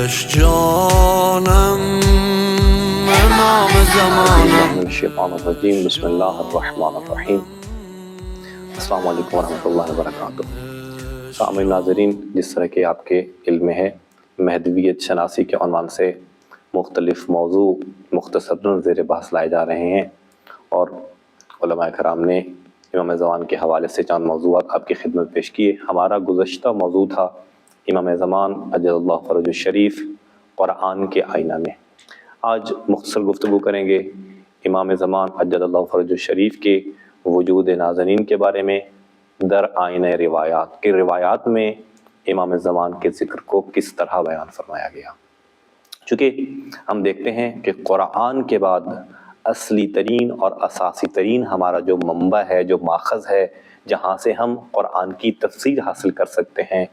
دلش جانم امام زمانم. من الشیطان الرجیم. بسم اللہ الرحمن الرحیم. السلام علیکم ورحمۃ اللہ وبرکاتہ. سامعین ناظرین، جس طرح کہ آپ کے علم میں ہے، مہدویت شناسی کے عنوان سے مختلف موضوع مختصراً زیر بحث لائے جا رہے ہیں، اور علماء کرام نے امام زمان کے حوالے سے چند موضوعات آپ کی خدمت پیش کیے. ہمارا گزشتہ موضوع تھا امام زمان اجل اللہ فرج الشریف، قرآن کے آئینہ میں. آج مختصر گفتگو کریں گے امام زمان اجل اللہ فرج الشریف کے وجود نازنین کے بارے میں، در آئینہ روایات کے روایات میں امام زمان کے ذکر کو کس طرح بیان فرمایا گیا. چونکہ ہم دیکھتے ہیں کہ قرآن کے بعد اصلی ترین اور اساسی ترین ہمارا جو منبع ہے، جو ماخذ ہے، جہاں سے ہم قرآن کی تفسیر حاصل کر سکتے ہیں،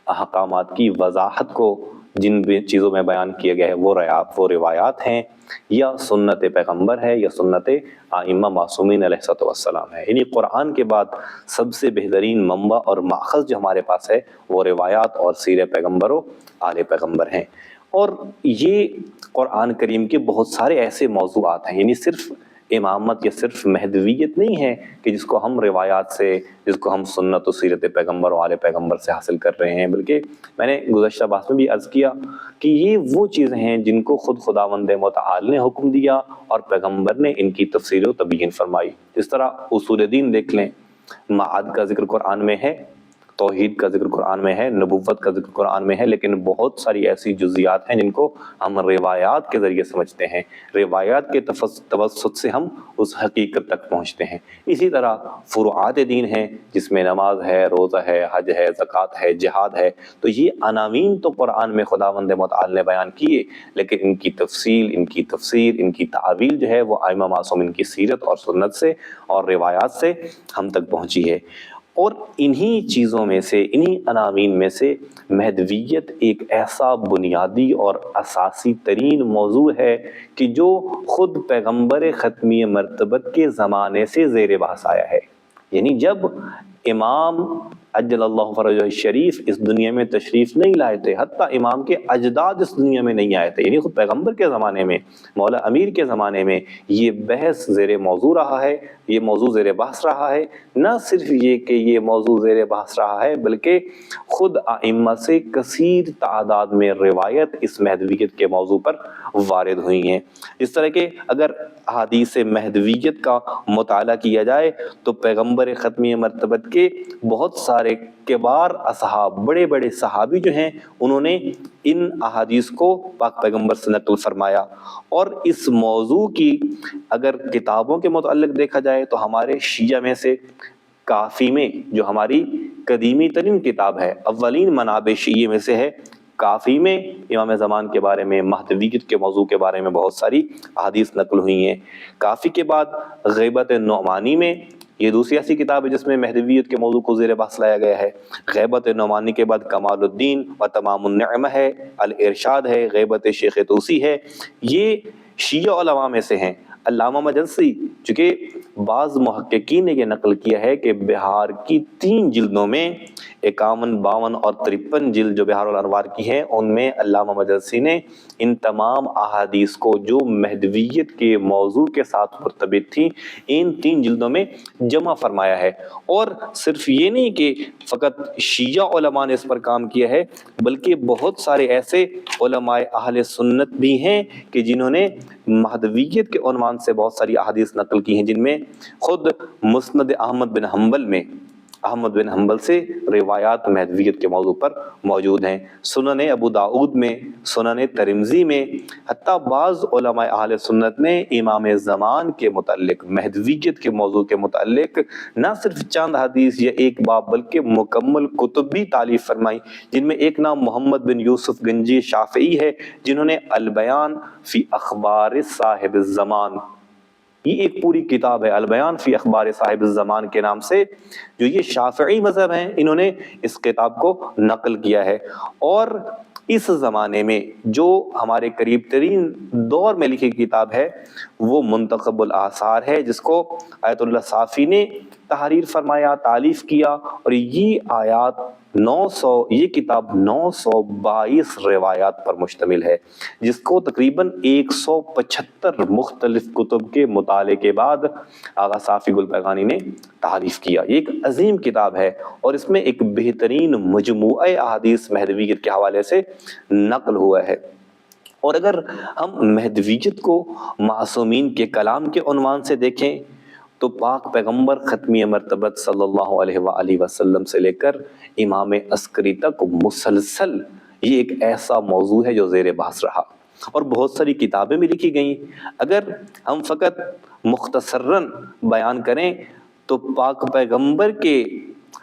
احکامات کی وضاحت کو جن بھی چیزوں میں بیان کیا گیا ہے وہ روایات ہیں، یا سنت پیغمبر ہے، یا سنت ائمہ معصومین علیہ السلام ہے. یعنی قرآن کے بعد سب سے بہترین منبع اور ماخذ جو ہمارے پاس ہے وہ روایات اور سیر پیغمبر و آل پیغمبر ہیں. اور یہ قرآن کریم کے بہت سارے ایسے موضوعات ہیں، یعنی صرف امامت یا صرف مہدویت نہیں ہے کہ جس کو ہم روایات سے، جس کو ہم سنت و سیرت پیغمبر و آل پیغمبر سے حاصل کر رہے ہیں، بلکہ میں نے گزشتہ بحث میں بھی عرض کیا کہ یہ وہ چیزیں ہیں جن کو خود خداوند متعال نے حکم دیا اور پیغمبر نے ان کی تفسیر و تبیین فرمائی. جس طرح اصول دین دیکھ لیں، معاد کا ذکر قرآن میں ہے، توحید کا ذکر قرآن میں ہے، نبوت کا ذکر قرآن میں ہے، لیکن بہت ساری ایسی جزیات ہیں جن کو ہم روایات کے ذریعے سمجھتے ہیں، روایات کے توسط سے ہم اس حقیقت تک پہنچتے ہیں. اسی طرح فروعات دین ہیں جس میں نماز ہے، روزہ ہے، حج ہے، زکوٰۃ ہے، جہاد ہے. تو یہ عناوین تو قرآن میں خداوند متعال نے بیان کیے، لیکن ان کی تفصیل، ان کی تفسیر، ان کی تعویل جو ہے وہ ائمہ معصومین کی سیرت اور سنت سے اور روایات سے ہم تک پہنچی ہے. اور انہی چیزوں میں سے، انہی عناوین میں سے مہدویت ایک ایسا بنیادی اور اساسی ترین موضوع ہے کہ جو خود پیغمبر ختمی مرتبت کے زمانے سے زیر بحث آیا ہے. یعنی جب امام اجل اللہ فرج الشریف اس دنیا میں تشریف نہیں لائے تھے، حتیٰ امام کے اجداد اس دنیا میں نہیں آئے تھے، یعنی خود پیغمبر کے زمانے میں، مولا امیر کے زمانے میں یہ بحث زیر موضوع رہا ہے، یہ موضوع زیر بحث رہا ہے. نہ صرف یہ کہ یہ موضوع زیر بحث رہا ہے، بلکہ خود ائمہ سے کثیر تعداد میں روایت اس مہدویت کے موضوع پر وارد ہوئی ہیں. اس طرح کہ اگر احادیث مہدویت کا مطالعہ کیا جائے تو پیغمبر ختمی مرتبت کے بہت سارے کبار اصحاب، بڑے بڑے صحابی جو ہیں، انہوں نے ان احادیث کو پاک پیغمبر سے نقل فرمایا. اور اس موضوع کی اگر کتابوں کے متعلق دیکھا جائے تو ہمارے شیعہ میں سے کافی میں، جو ہماری قدیمی ترین کتاب ہے، اولین منابع شیعہ میں سے ہے، کافی میں امام زمان کے بارے میں، مہدویت کے موضوع کے بارے میں بہت ساری احادیث نقل ہوئی ہیں. کافی کے بعد غیبت نعمانی میں، یہ دوسری ایسی کتاب ہے جس میں مہدویت کے موضوع کو زیر بحث لایا گیا ہے. غیبت نعمانی کے بعد کمال الدین و تمام النعمہ ہے، الارشاد ہے، غیبت شیخ طوسی ہے. یہ شیعہ علماء میں سے ہیں. علامہ مجلسی، چونکہ بعض محققین نے یہ نقل کیا ہے کہ بہار کی 3 جلدوں میں 51، 52 اور 53 جلد جو بہار الانوار کی ہیں، ان میں علامہ مجلسی نے ان تمام احادیث کو جو مہدویت کے موضوع کے ساتھ مرتبط تھیں، ان 3 جلدوں میں جمع فرمایا ہے. اور صرف یہ نہیں کہ فقط شیعہ علماء نے اس پر کام کیا ہے، بلکہ بہت سارے ایسے علماء اہل سنت بھی ہیں کہ جنہوں نے مہدویت کے عنوان سے بہت ساری احادیث نقل کی ہیں، جن میں خود مسند احمد بن حنبل میں، احمد بن حنبل سے روایات مہدویت کے موضوع پر موجود ہیں، سنن ابو داؤد میں، سنن ترمذی میں. حتیٰ بعض علماء اہل سنت نے امام زمان کے متعلق، مہدویت کے موضوع کے متعلق نہ صرف چند حدیث یا ایک باب، بلکہ مکمل کتب بھی تالیف فرمائی، جن میں ایک نام محمد بن یوسف گنجی شافعی ہے، جنہوں نے البیان فی اخبار صاحب الزمان، یہ ایک پوری کتاب ہے البیان فی اخبار صاحب الزمان کے نام سے، جو یہ شافعی مذہب ہیں، انہوں نے اس کتاب کو نقل کیا ہے. اور اس زمانے میں جو ہمارے قریب ترین دور میں لکھی کتاب ہے وہ منتخب الآثار ہے، جس کو آیت اللہ صافی نے تحریر فرمایا، تالیف کیا، اور یہ آیات یہ کتاب 922 روایات پر مشتمل ہے، جس کو تقریباً 175 مختلف کتب کے مطالعے کے بعد آغا صافی گل پیغانی نے تعریف کیا۔ یہ ایک عظیم کتاب ہے اور اس میں ایک بہترین مجموعہ احادیث مہدویت کے حوالے سے نقل ہوا ہے۔ اور اگر ہم مہدویت کو معصومین کے کلام کے عنوان سے دیکھیں تو پاک پیغمبر ختمی مرتبت صلی اللہ علیہ وآلہ وسلم سے لے کر امام عسکری تک مسلسل یہ ایک ایسا موضوع ہے جو زیر بحث رہا، اور بہت ساری کتابیں بھی لکھی گئیں۔ اگر ہم فقط مختصراً بیان کریں تو پاک پیغمبر کے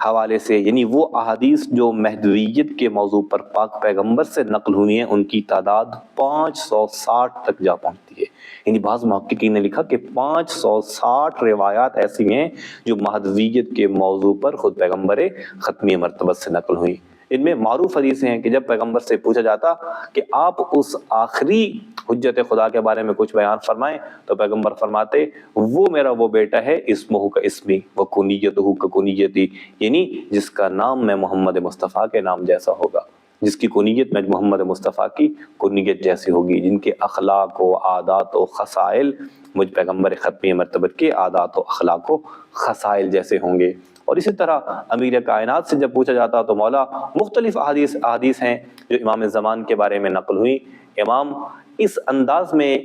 حوالے سے، یعنی وہ احادیث جو مہدویت کے موضوع پر پاک پیغمبر سے نقل ہوئی ہیں، ان کی تعداد 560 تک جا پہنچتی ہے۔ یعنی بعض محققین نے لکھا کہ 560 روایات ایسی ہیں جو مہدویت کے موضوع پر خود پیغمبر ختمی مرتبت سے نقل ہوئی۔ ان میں معروف حدیثیں ہیں کہ جب پیغمبر سے پوچھا جاتا کہ آپ اس آخری حجت خدا کے بارے میں کچھ بیان فرمائیں، تو پیغمبر فرماتے وہ میرا وہ بیٹا ہے اسمہ کا اسمی و کنیتہ کا کنیتی، یعنی جس کا نام میں محمد مصطفیٰ کے نام جیسا ہوگا، جس کی کنیت میں محمد مصطفیٰ کی کنیت جیسی ہوگی، جن کے اخلاق و عادات و خصائل مجھ پیغمبر ختمی مرتبت کے عادات و اخلاق و خصائل جیسے ہوں گے۔ اور اسی طرح امیر کائنات سے جب پوچھا جاتا تو مولا مختلف احادیث ہیں جو امام زمان کے بارے میں نقل ہوئی، امام اس انداز میں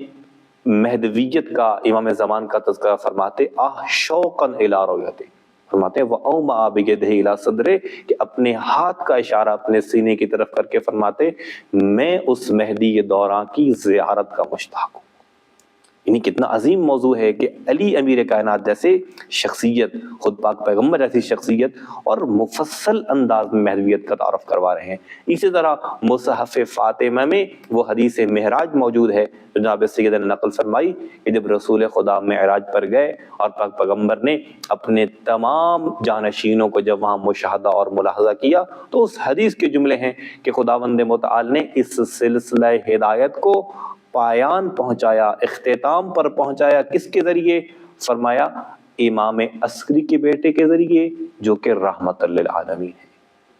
مہدویت کا، امام زمان کا تذکرہ فرماتے شوقاً الی رؤیتہ، فرماتے ہیں وَأَوْمَعَ بِيَدِهِ إِلَى صَدْرِهِ، کہ اپنے ہاتھ کا اشارہ اپنے سینے کی طرف کر کے فرماتے میں اس مہدی دوراں کی زیارت کا مشتاق ہوں۔ یعنی کتنا عظیم موضوع ہے کہ علی امیر کائنات جیسے شخصیت، خود پاک پیغمبر جیسی شخصیت، اور مفصل انداز میں مہدویت کا تعارف کروا رہے ہیں۔ اسی طرح مصحف فاطمہ میں وہ حدیث معراج موجود ہے جو جناب سیدنا نے نقل فرمائی کہ جب رسول خدا معراج پر گئے اور پاک پیغمبر نے اپنے تمام جانشینوں کو جب وہاں مشاہدہ اور ملاحظہ کیا تو اس حدیث کے جملے ہیں کہ خداوند متعال نے اس سلسلہ ہدایت کو پایان پہنچایا، اختتام پر پہنچایا، کس کے ذریعے؟ فرمایا امام عسکری کے بیٹے کے ذریعے جو کہ رحمت للعالمین ہے۔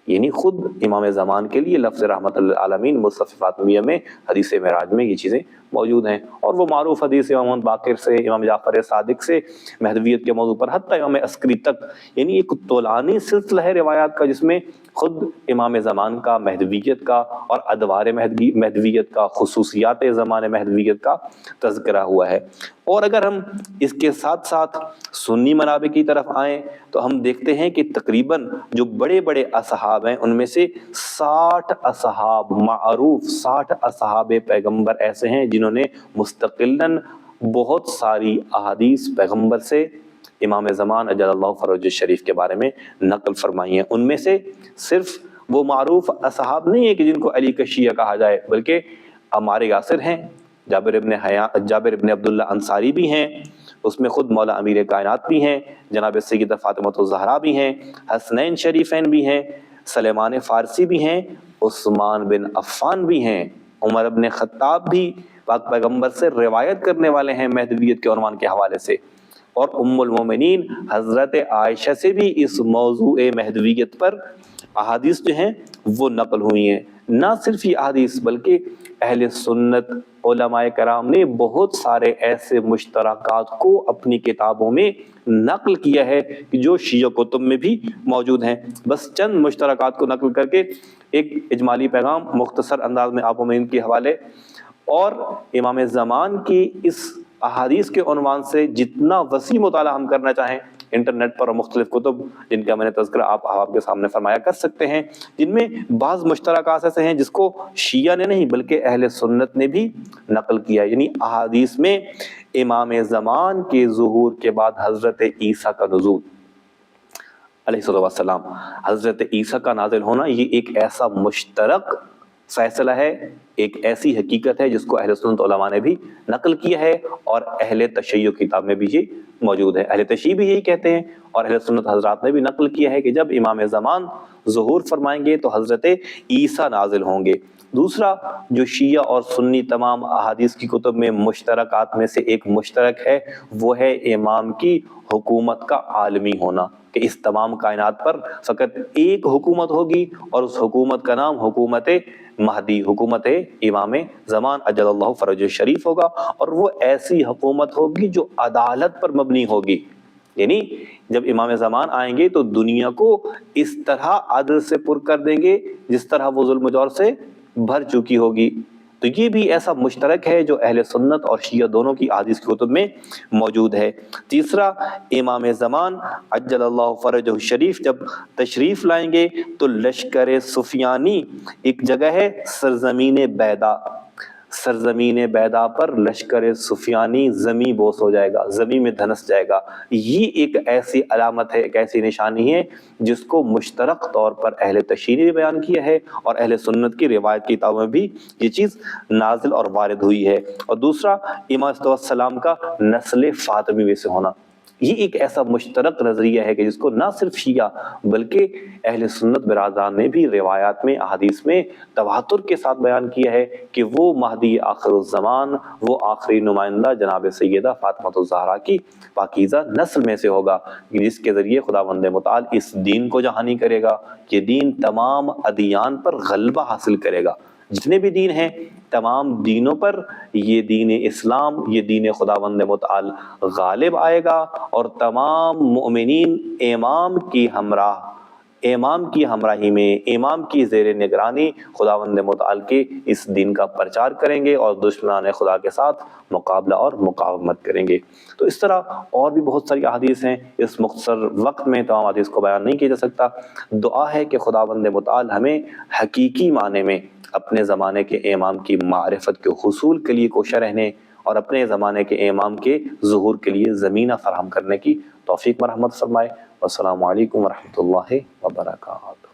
یعنی خود امام زمان کے لیے لفظ رحمت للعالمین مصحف فاطمیہ میں حدیث معراج میں یہ چیزیں موجود ہیں۔ اور وہ معروف حدیث امام باقر سے، امام جعفر صادق سے مہدویت کے موضوع پر حتیٰ امام عسکری تک، یعنی ایک طولانی سلسلہ ہے روایات کا جس میں خود امام زمان کا، مہدویت کا اور ادوار مہدویت کا، خصوصیات زمان مہدویت کا تذکرہ ہوا ہے۔ اور اگر ہم اس کے ساتھ ساتھ سنی منابع کی طرف آئیں تو ہم دیکھتے ہیں کہ تقریباً جو بڑے بڑے اصحاب ہیں ان میں سے 60 اصحاب معروف، 60 اصحاب پیغمبر ایسے ہیں جنہوں نے مستقلاً بہت ساری احادیث پیغمبر سے امام زمان اجل اللہ فرج الشریف کے بارے میں نقل فرمائی ہیں۔ ان میں سے صرف وہ معروف اصحاب نہیں ہے کہ جن کو علی کا شیعہ کہا جائے، بلکہ عمار یاسر ہیں، جابر ابن عبداللہ انصاری بھی ہیں، اس میں خود مولا امیر کائنات بھی ہیں، جناب سیدہ فاطمہ الزہرا بھی ہیں، حسنین شریفین بھی ہیں، سلیمان فارسی بھی ہیں، عثمان بن عفان بھی ہیں، عمر بن خطاب بھی پاک پیغمبر سے روایت کرنے والے ہیں مہدویت کے عنوان کے حوالے سے، اور ام المومنین حضرت عائشہ سے بھی اس موضوع مہدویت پر احادیث جو ہیں وہ نقل ہوئی ہیں۔ نہ صرف یہ احادیث بلکہ اہل سنت علماء کرام نے بہت سارے ایسے مشترکات کو اپنی کتابوں میں نقل کیا ہے جو شیعہ کتب میں بھی موجود ہیں۔ بس چند مشترکات کو نقل کر کے ایک اجمالی پیغام مختصر انداز میں آپ مومنین کے حوالے، اور امام زمان کی اس احادیث کے عنوان سے جتنا وسیع مطالعہ ہم کرنا چاہیں انٹرنیٹ پر اور مختلف کتب جن کا میں نے تذکرہ آپ کے سامنے فرمایا کر سکتے ہیں، جن میں بعض مشترکات ایسے ہیں جس کو شیعہ نے نہیں بلکہ اہل سنت نے بھی نقل کیا۔ یعنی احادیث میں امام زمان کے ظہور کے بعد حضرت عیسیٰ کا نزول علیہ السلام، حضرت عیسیٰ کا نازل ہونا، یہ ایک ایسا مشترک فیصلہ ہے، ایک ایسی حقیقت ہے جس کو اہل سنت علماء نے بھی نقل کیا ہے، اور اہل تشیع کتاب میں بھی یہ موجود ہے۔ اہل تشیع بھی یہی کہتے ہیں اور اہل سنت حضرات نے بھی نقل کیا ہے کہ جب امام زمان ظہور فرمائیں گے تو حضرت عیسیٰ نازل ہوں گے۔ دوسرا جو شیعہ اور سنی تمام احادیث کی کتب میں مشترکات میں سے ایک مشترک ہے، وہ ہے امام کی حکومت کا عالمی ہونا، کہ اس تمام کائنات پر فقط ایک حکومت ہوگی اور اس حکومت کا نام حکومت مہدی، حکومت امام زمان اجل اللہ فرج الشریف ہوگا، اور وہ ایسی حکومت ہوگی جو عدالت پر مبنی ہوگی۔ یعنی جب امام زمان آئیں گے تو دنیا کو اس طرح عدل سے پر کر دیں گے جس طرح وہ ظلم و جور سے بھر چکی ہوگی۔ تو یہ بھی ایسا مشترک ہے جو اہل سنت اور شیعہ دونوں کی احادیث کی کتب میں موجود ہے۔ تیسرا، امام زمان عجل اللہ فرجہ الشریف جب تشریف لائیں گے تو لشکر سفیانی، ایک جگہ ہے سرزمین بیدا، سرزمین بیدا پر لشکر سفیانی زمیں بوس ہو جائے گا، زمیں میں دھنس جائے گا۔ یہ ایک ایسی علامت ہے، ایک ایسی نشانی ہے جس کو مشترک طور پر اہل تشیع نے بیان کیا ہے، اور اہل سنت کی روایت کی کتابوں میں بھی یہ چیز نازل اور وارد ہوئی ہے۔ اور دوسرا، امام علیہ السلام کا نسل فاطمی میں سے ہونا، یہ ایک ایسا مشترک نظریہ ہے کہ جس کو نہ صرف شیعہ بلکہ اہل سنت برادران نے بھی روایات میں، احادیث میں تواتر کے ساتھ بیان کیا ہے کہ وہ مہدی آخر الزمان، وہ آخری نمائندہ جناب سیدہ فاطمہ الزہرا کی پاکیزہ نسل میں سے ہوگا، جس کے ذریعے خداوند متعال اس دین کو جہانی کرے گا۔ یہ دین تمام ادیان پر غلبہ حاصل کرے گا، جتنے بھی دین ہیں تمام دینوں پر یہ دین اسلام، یہ دین خداوند متعال غالب آئے گا، اور تمام مؤمنین امام کی ہمراہی میں، امام کی زیر نگرانی خداوند متعال کے اس دین کا پرچار کریں گے، اور دشمنان خدا کے ساتھ مقابلہ اور مقاومت کریں گے۔ تو اس طرح اور بھی بہت ساری احادیث ہیں، اس مختصر وقت میں تمام احادیث کو بیان نہیں کیا جا سکتا۔ دعا ہے کہ خداوند متعال ہمیں حقیقی معنی میں اپنے زمانے کے امام کی معرفت کے حصول کے لیے کوشاں رہنے، اور اپنے زمانے کے امام کے ظہور کے لیے زمینہ فراہم کرنے کی توفیق مرحمت فرمائے۔ والسلام علیکم ورحمۃ اللہ وبرکاتہ۔